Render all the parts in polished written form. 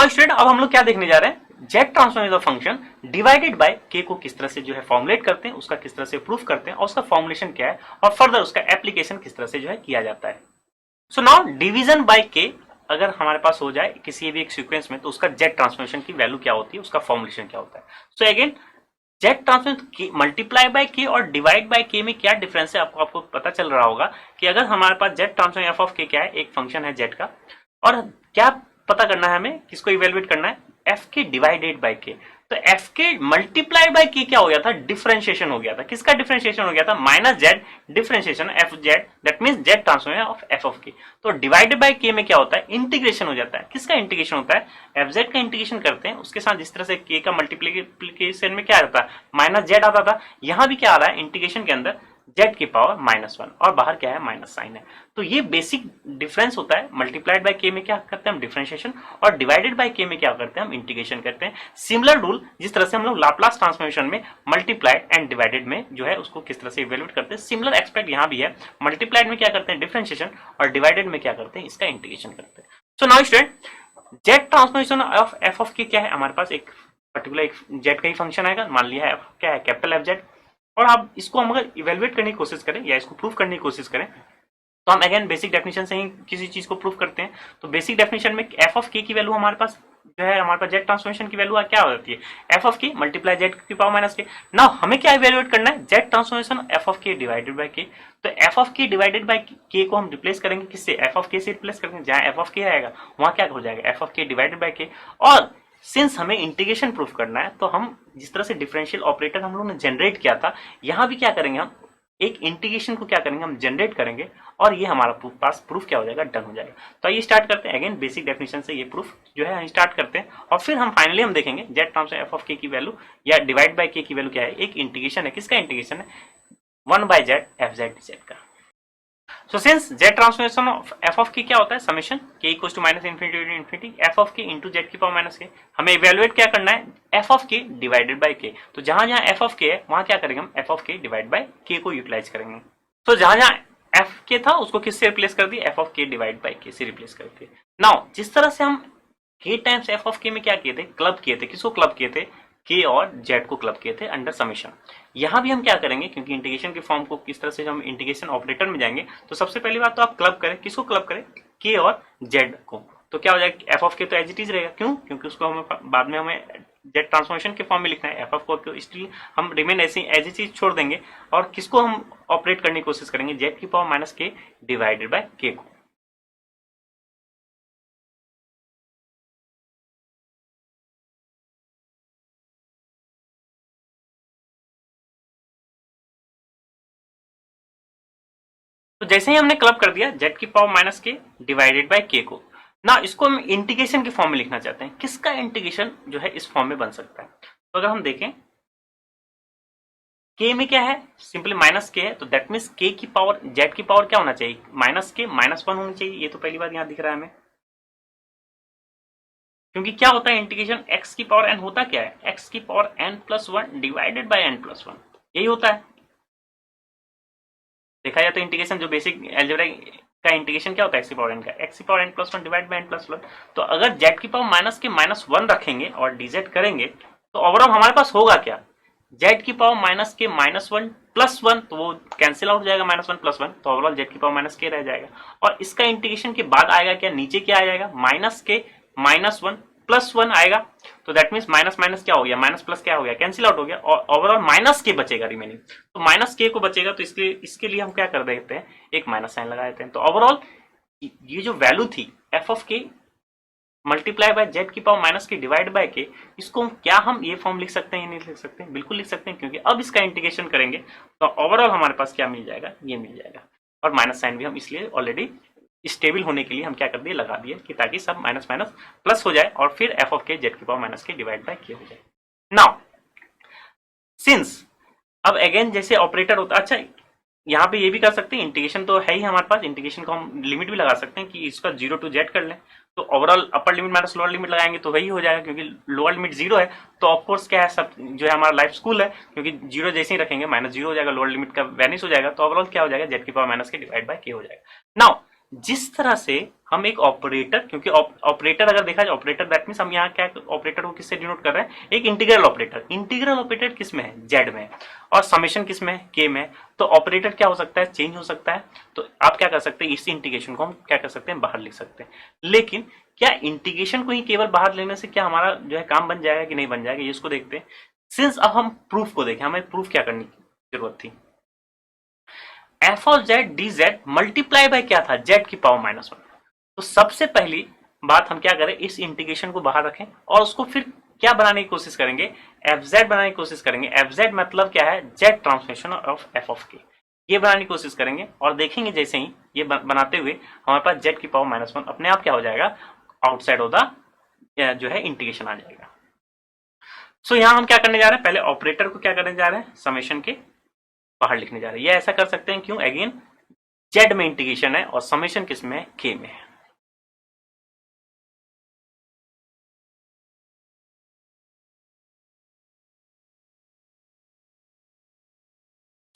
Now student अब हम लोग क्या देखने जा रहे हैं, Z transformation of function divided by के को किस तरह से जो है फॉर्मुलेट करते हैं, उसका किस तरह से प्रूफ करते हैं और उसका फॉर्मुलेशन क्या है और फर्दर उसका एप्लीकेशन किस तरह से जो है किया जाता है। सो नाउ डिवीजन बाय के अगर हमारे पास हो जाए किसी भी एक सीक्वेंस में तो उसका जेड ट्रांसफॉर्मेशन की वैल्यू क्या होती है, उसका फॉर्मुलेशन क्या होता है। So again Z transformation multiply by के और डिवाइड बाय के में क्या डिफरेंस है आपको पता चल रहा होगा कि अगर हमारे पास जेड ट्रांसफॉर्मेशन एफ ऑफ के क्या है, एक फंक्शन है जेड का, और क्या पता करना है हमें, किसको इवेलुएट करना है, एफ के डिवाइडेड बाय के। तो एफ के मल्टीप्लाई बाय के क्या हो गया था, डिफरेंशिएशन हो गया था। किसका डिफरेंशिएशन हो गया था, minus Z differentiation F Z, that means Z transformation of F of के। तो डिवाइडेड बाय के में क्या होता है, इंटीग्रेशन हो जाता है। किसका इंटीग्रेशन होता है, एफ जेड का इंटीग्रेशन करते हैं, उसके साथ जिस तरह से के का मल्टीप्लीकेशन में क्या आता है, माइनस जेड आता था, यहां भी क्या आ रहा है इंटीग्रेशन के अंदर, जेड की पावर -1 और बाहर क्या है माइनस साइन है। तो ये बेसिक डिफरेंस होता है। मल्टीप्लाइड बाय के में क्या करते हैं हम, डिफरेंशिएशन, और डिवाइडेड बाय के में क्या करते हैं हम, इंटीग्रेशन करते हैं। सिमिलर रूल जिस तरह से हम लोग लाप्लास ट्रांसफॉर्मेशन में मल्टीप्लाइड एंड डिवाइडेड में जो है उसको किस तरह से इवेल्युएट करते हैं, सिमिलर एक्सपेक्ट यहाँ भी है। मल्टीप्लाइड में क्या करते हैं, डिफरेंशिएशन, और डिवाइडेड में क्या करते हैं, इसका इंटीग्रेशन करते हैं। So now student Z transformation of F of के क्या है, हमारे पास एक पर्टिकुलर एक जेड का ही फंक्शन आएगा, मान लिया है क्या है, कैपिटल एफ जेड, और आप इसको हम अगर इवेलुएट करने की कोशिश करें या इसको प्रूफ करने की कोशिश करें तो हम अगेन बेसिक डेफिनेशन से ही किसी चीज को प्रूफ करते हैं। तो बेसिक डेफिनेशन में एफ ऑफ के की वैल्यू हमारे पास जो है, हमारे पास जेड ट्रांसफॉर्मेशन की वैल्यू क्या हो जाती है, एफ ऑफ के मल्टीप्लाई जेड की पावर माइनस के। नाउ हमें क्या इवेलुएट करना है, जेड ट्रांसफॉर्मेशन एफ ऑफ के डिवाइडेड बाय के। तो एफ ऑफ के डिवाइडेड बाय के को हम रिप्लेस करेंगे किससे, एफ ऑफ के से रिप्लेस करेंगे। जहां एफ ऑफ के आएगा वहां क्या हो जाएगा, एफ ऑफ के डिवाइडेड बाय के। और सिंस हमें इंटीग्रेशन प्रूफ करना है तो हम जिस तरह से डिफरेंशियल ऑपरेटर हम लोग ने जनरेट किया था, यहां भी क्या करेंगे हम, एक इंटीग्रेशन को क्या करेंगे हम जनरेट करेंगे, और ये हमारा पास प्रूफ क्या हो जाएगा, डन हो जाएगा। तो ये स्टार्ट करते हैं अगेन बेसिक डेफिनेशन से, ये प्रूफ जो है स्टार्ट करते हैं, और फिर हम फाइनली हम देखेंगे जेड ट्रांसफॉर्मेशन एफ ऑफ के की वैल्यू या डिवाइड बाय के की वैल्यू क्या है, एक इंटीग्रेशन है। किसका इंटीग्रेशन है, 1 by Z F Z Z का। So since z transformation of f of k क्या होता है, summation k equals to minus infinity to infinity f of k into Z की पावर माइनस के। हमें evaluate क्या करना है, f of k divided by k। तो जहां जहां f of k है वहां क्या करेंगे हम, f of k divide by k को यूटिलाइज करेंगे। तो जहां जहां f k था उसको किससे रिप्लेस कर दिया, f of k divide by k से रिप्लेस कर दिया। नाउ जिस तरह से हम k times f of k में क्या किए थे, क्लब किए थे, किसको क्लब किए थे, k और z को क्लब किए थे अंडर समेशन। यहां भी हम क्या करेंगे, क्योंकि इंटीग्रेशन के फॉर्म को किस तरह से हम इंटीग्रेशन ऑपरेटर में जाएंगे, तो सबसे पहली बात तो आप क्लब करें, किसको क्लब करें, k और z को। तो क्या हो जाएगा, f ऑफ k तो एज इट इज रहेगा, क्यों, क्योंकि उसको हमें बाद में हमें जेड ट्रांसफॉर्मेशन के फॉर्म में लिखना है, f ऑफ को इसलिए हम रिमेन ऐसे एज इट इज छोड़ देंगे, और किसको हम ऑपरेट करने की कोशिश करेंगे, जेड की power minus k divided by k को। तो जैसे ही हमने क्लब कर दिया जेड की पावर माइनस के डिवाइडेड बाय के को, ना इसको हम इंटीग्रेशन के फॉर्म में लिखना चाहते हैं। किसका इंटीग्रेशन जो है इस फॉर्म में बन सकता है, तो अगर हम देखें के में क्या है, सिंपली माइनस के है, तो दैट मीन्स के की पावर जेड की पावर क्या होना चाहिए, माइनस के -1 होनी चाहिए। ये तो पहली बात यहां दिख रहा है हमें, क्योंकि क्या होता है इंटीग्रेशन एक्स की पावर एन होता क्या है, एक्स की power n+1 divided by n+1, यही होता है। देखा जाए तो इंटीग्रेशन जो बेसिक अलजेब्रा का इंटीग्रेशन क्या होता है, एक्स की पावर एन का, एक्स की power n+1 divide by n+1। तो अगर जेड की पावर माइनस के -1 रखेंगे और dz करेंगे तो ओवरऑल हमारे पास होगा क्या, जेड की पावर माइनस के -1 +1, तो वो कैंसिल आउट हो जाएगा, -1 +1, तो ओवरऑल जेड की पावर माइनस के रह जाएगा। और इसका इंटीग्रेशन के बाद आएगा क्या, नीचे क्या आ जाएगा, माइनस के -1 +1 आएगा। तो दैट मीन्स माइनस माइनस क्या हो गया, माइनस प्लस क्या हो गया, कैंसिल आउट हो गया, और ओवरऑल माइनस के बचेगा रिमेनिंग। तो माइनस के को बचेगा, तो इसके लिए हम क्या कर देते हैं, एक माइनस साइन लगा देते हैं। तो ओवरऑल ये जो वैल्यू थी एफ ऑफ के मल्टीप्लाई बाय जेड की पावर माइनस के डिवाइड बाय के, इसको क्या हम ये फॉर्म लिख सकते हैं या नहीं लिख सकते, बिल्कुल लिख सकते हैं, क्योंकि अब इसका इंटीग्रेशन करेंगे तो ओवरऑल हमारे पास क्या मिल जाएगा, ये मिल जाएगा। और माइनस साइन भी हम इसलिए ऑलरेडी स्टेबल होने के लिए हम क्या कर दिए, लगा दिए, कि ताकि सब माइनस माइनस प्लस हो जाए और फिर एफ ऑफ के जेड की पावर माइनस के डिवाइड बाय के हो जाए। नाउ सिंस अब अगेन जैसे ऑपरेटर होता, अच्छा यहाँ पे ये भी कर सकते हैं, इंटीग्रेशन तो है ही हमारे पास, इंटीग्रेशन को हम लिमिट भी लगा सकते हैं कि इसका 0 to z कर लें, तो overall upper limit minus lower limit लगाएंगे तो वही हो जाएगा, क्योंकि लोअर लिमिट 0 है। तो ऑफकोर्स क्या है, सब जो है हमारा लाइफ स्कूल है, क्योंकि 0 जैसे ही रखेंगे -0 हो जाएगा, लोअर लिमिट का वैनिश हो जाएगा, तो ओवरऑल क्या हो जाएगा, जेड की पावर माइनस के डिवाइड बाय के हो जाएगा। नाउ जिस तरह से हम एक ऑपरेटर, क्योंकि ऑपरेटर अगर देखा जाए, ऑपरेटर दैट मींस हम यहाँ क्या ऑपरेटर को किससे डिनोट कर रहे हैं, एक इंटीग्रल ऑपरेटर। इंटीग्रल ऑपरेटर किस में है, जेड में है, और समेशन किस में है, के में। तो ऑपरेटर क्या हो सकता है, चेंज हो सकता है। तो आप क्या कर सकते हैं, इसी इंटीग्रेशन को हम क्या कर सकते हैं, बाहर लिख सकते हैं। लेकिन क्या इंटीग्रेशन को ही केवल बाहर लेने से क्या हमारा जो है काम बन जाएगा कि नहीं बन जाएगा, ये इसको देखते हैं। सिंस अब हम प्रूफ को देखें, हमें प्रूफ क्या करने की जरूरत थी, F of Z D Z multiply by क्या था, जेड की पावर -1। तो सबसे पहली बात हम क्या करें, इस इंटीग्रेशन को बाहर रखें और उसको फिर क्या बनाने की कोशिश करेंगे, एफ जेड बनाने की कोशिश करेंगे। एफ जेड मतलब क्या है, Z transformation of F of के, ये बनाने की कोशिश करेंगे। और देखेंगे जैसे ही ये बनाते हुए हमारे पास जेड की पावर -1 अपने आप क्या हो जाएगा, आउटसाइड ऑफ द जो है इंटीग्रेशन आ जाएगा। सो यहां हम क्या करने जा रहे हैं, पहले ऑपरेटर को क्या करने जा रहे हैं, समेशन के बाहर लिखने जा रहे हैं। ये ऐसा कर सकते हैं, क्यों, अगेन जेड में इंटीग्रेशन है और समेशन किस में है, के में है।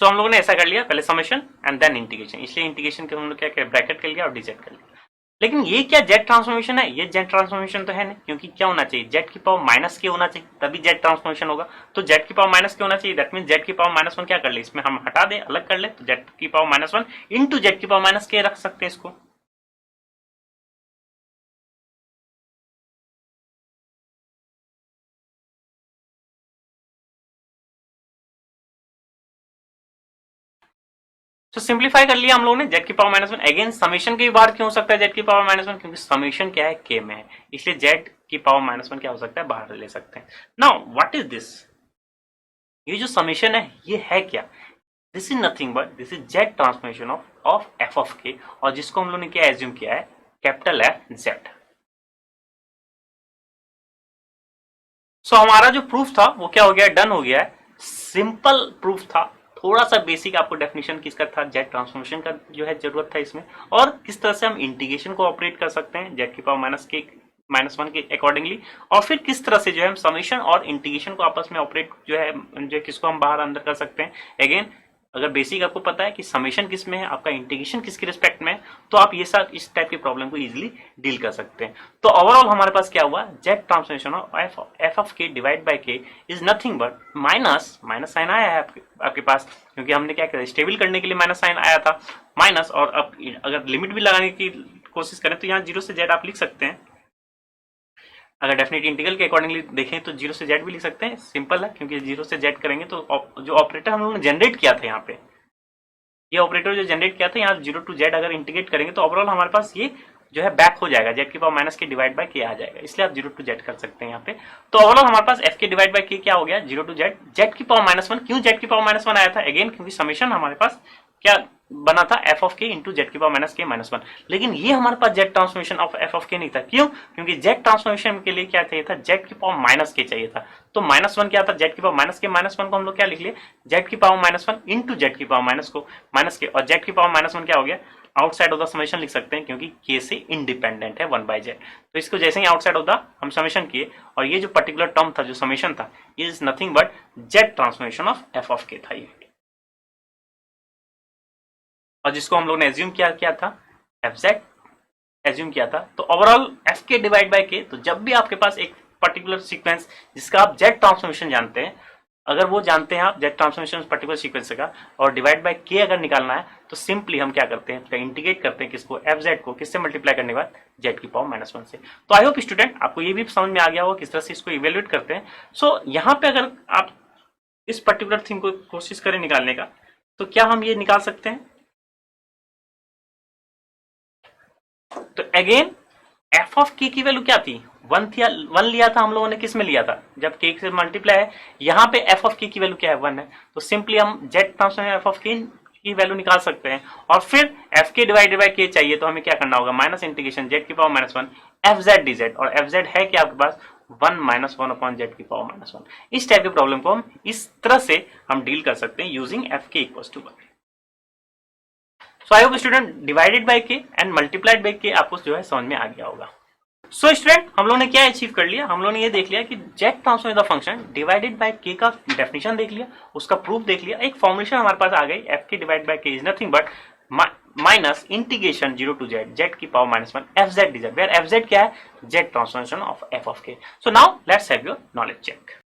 तो हम लोगों ने ऐसा कर लिया, पहले समेशन एंड देन इंटीग्रेशन, इसलिए इंटीग्रेशन के हम लोग क्या ब्रैकेट कर लिया और डिजेड कर लिया। लेकिन ये क्या जेड ट्रांसफॉर्मेशन है, ये जेड ट्रांसफॉर्मेशन तो है नहीं, क्योंकि क्या होना चाहिए, जेड की पावर -के होना चाहिए, तभी जेड ट्रांसफॉर्मेशन होगा। तो जेड की पावर -के होना चाहिए, दैट मीन जेड की पावर -1 क्या कर ले, इसमें हम हटा दें, अलग कर ले, तो जेड की पावर -1 इंटू जेड की पावर -के रख सकते हैं इसको। तो सिंप्लीफाई कर लिया हम लोगों ने, जेड की पावर -1। अगेन समेशन के भी बाहर क्यों हो सकता है जेड की पावर -1, क्योंकि समेशन क्या है, के में है, इसलिए जेड की पावर -1 क्या हो सकता है, बाहर ले सकते हैं। नाउ व्हाट इज दिस, ये जो समेशन है ये है क्या, this is nothing but this is Z transformation of F of के, और जिसको हम लोगों ने क्या एज्यूम किया है, कैपिटल एफ जेड। सो हमारा जो प्रूफ था वो क्या हो गया, डन हो गया है। सिंपल प्रूफ था, थोड़ा सा बेसिक आपको डेफिनेशन किसका था, जेड ट्रांसफॉर्मेशन का जो है जरूरत था इसमें, और किस तरह से हम इंटीग्रेशन को ऑपरेट कर सकते हैं जेड की पावर -1 के अकॉर्डिंगली, और फिर किस तरह से जो है हम समेशन और इंटीग्रेशन को आपस में ऑपरेट जो किसको हम बाहर अंदर कर सकते हैं। अगेन अगर बेसिक आपको पता है कि समेशन किस में है, आपका इंटीग्रेशन किसके रिस्पेक्ट में है, तो आप ये सब इस टाइप के प्रॉब्लम को इजीली डील कर सकते हैं। तो ओवरऑल हमारे पास क्या हुआ, Z transformation of F of K divide by K is nothing but minus sine आया है आपके पास, क्योंकि हमने क्या किया, स्टेबल करने के लिए माइनस साइन आया था माइनस। और अब अगर लिमिट भी लगाने की कोशिश करें तो यहाँ 0 से जेड आप लिख सकते हैं। अगर डेफिनेट इंटीग्रल के अकॉर्डिंगली देखें तो 0 से जेड भी लिख सकते हैं, सिंपल है, क्योंकि 0 से जेड करेंगे तो जो ऑपरेटर हम लोगों ने जनरेट किया था यहाँ पे, ये ऑपरेटर जो जनरेट किया था, यहाँ 0 टू जेड अगर इंटीग्रेट करेंगे तो ओवरऑल हमारे पास ये जो है बैक हो जाएगा, जेड की पावर -के डिवाइड बाय के आ जाएगा, इसलिए आप 0 टू जेड कर सकते हैं यहाँ पे। तो ओवरऑल हमारे पास एफ के डिवाइड बाय के क्या हो गया, 0 टू जेड, जेड की पावर -1। क्यों जेड की पावर -1 आया था, अगेन क्योंकि समेशन हमारे पास क्या बना था, F of K into Z की पावर -के -1। लेकिन ये हमारे पास Z transformation of F of K नहीं था, क्यों, क्योंकि जेड ट्रांसफॉर्मेशन के लिए क्या चाहिए था, जेड की पावर -के चाहिए था। तो -1 क्या था, जेड की पावर -के -1 को हम लोग क्या लिख लिए, जेड की पावर -1 इंटू जेड की पावर -के, और जेड की पावर -1 क्या हो गया, आउटसाइड ऑफ द समेशन लिख सकते हैं, क्योंकि के से इंडिपेंडेंट है 1/z। तो इसको जैसे ही आउटसाइड ऑफ द हम समेशन किए, और ये जो पर्टिकुलर टर्म था जो समेशन था, is nothing but Z transformation of F of के था ये, और जिसको हम लोग ने एज्यूम किया था, एफ जेड एज्यूम किया था। तो ओवरऑल एफ के डिवाइड बाय के, तो जब भी आपके पास एक पर्टिकुलर सीक्वेंस जिसका आप जेड ट्रांसफॉर्मेशन जानते हैं, अगर वो जानते हैं आप जेड ट्रांसफॉर्मेशन पर्टिकुलर सीक्वेंस का, और डिवाइड बाय के अगर निकालना है, तो सिंपली हम क्या करते हैं, इंटीग्रेट करते हैं किसको, एफ जेड को, किससे मल्टीप्लाई करने के बाद, जेड की पावर -1 से। तो आई होप स्टूडेंट आपको ये भी समझ में आ गया होगा किस तरह से इसको इवेल्युएट करते हैं। सो यहाँ पे अगर आप इस पर्टिकुलर थिंग को कोशिश करें निकालने का, तो क्या हम ये निकाल सकते हैं। तो अगेन एफ ऑफ के की वैल्यू क्या थी, 1 लिया था हम लोगों ने, किस में लिया था, जब के से मल्टीप्लाई है, यहाँ पे एफ ऑफ के की वैल्यू क्या है, 1 है। तो सिंपली हम जेड ट्रांसफॉर्मेशन एफ ऑफ के की वैल्यू निकाल सकते हैं, और फिर एफ के डिवाइडेड बाय के चाहिए, तो हमें क्या करना होगा, माइनस इंटीग्रेशन जेड की power -1 F Z D Z, और एफ जेड है क्या आपके पास, 1 - 1 अपॉन जेड की पावर -1। इस टाइप के प्रॉब्लम को हम इस तरह से हम डील कर सकते हैं using F K equals to 1। So I hope student divided by K and multiplied by K आपको जो है समझ में आ गया होगा। सो स्टूडेंट हम लोगों ने क्या अचीव कर लिया, हम लोगों ने ये देख लिया कि Z transform the function divided by के का डेफिनेशन देख लिया, उसका प्रूफ देख लिया, एक फॉर्मुलेशन हमारे पास आ गई, एफ के divide by K is nothing but minus integration 0 to z z की power -1 fz dz, where fz क्या है, z transformation of f of k. So now let's have your knowledge check.